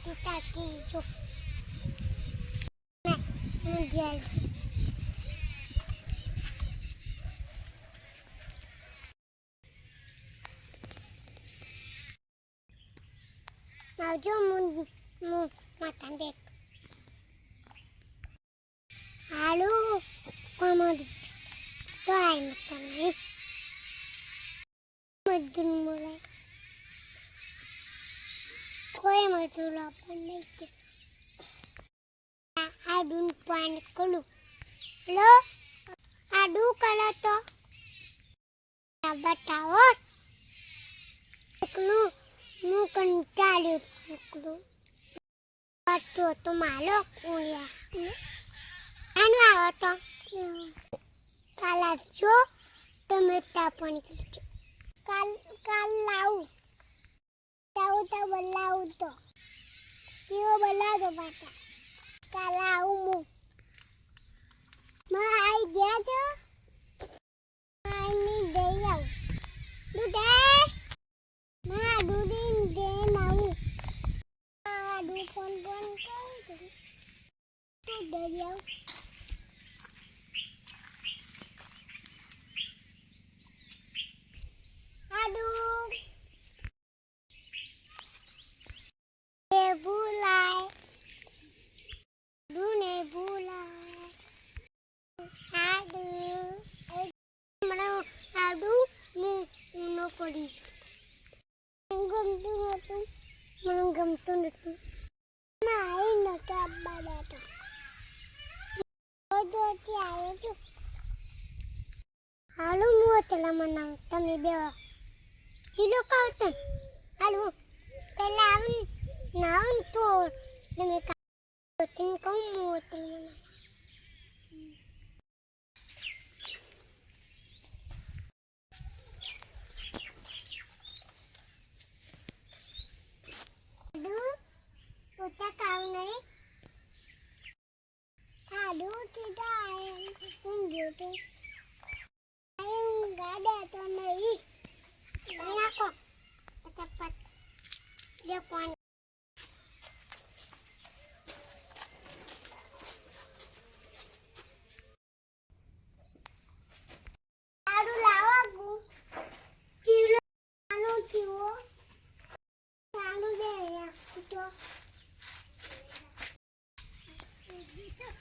તાકી જો ના મુજે આવજો હું માતા બેક હાલો કોમડી તો આઈ મતને મદન મોલા કોઈ મતલા પણ નહીં આડું પાણી કલું લો આડું કલા તો બતાવો એકલું હું કંટાળ્યો એકલું તો માલો કુયા આનું આવો તો કાલ આવજો તમે તાપણ કરજો કાલ લાવું તો બોલાવું તો કેવો બોલાવો બાટા કાલ આવું હું આવી ગયા છો આની દઈ આવું દૂધે દૂધી દે આવું દૂધ ફોન કરું તું દઈ આવું ગમતું નથી મારી નતા બાડા તો આવ્યો છું હાલો હું ચલા મનાવ તમે બે કિલો કાવતન હાલો પહેલા આવું નાવ તો તમે કહું હું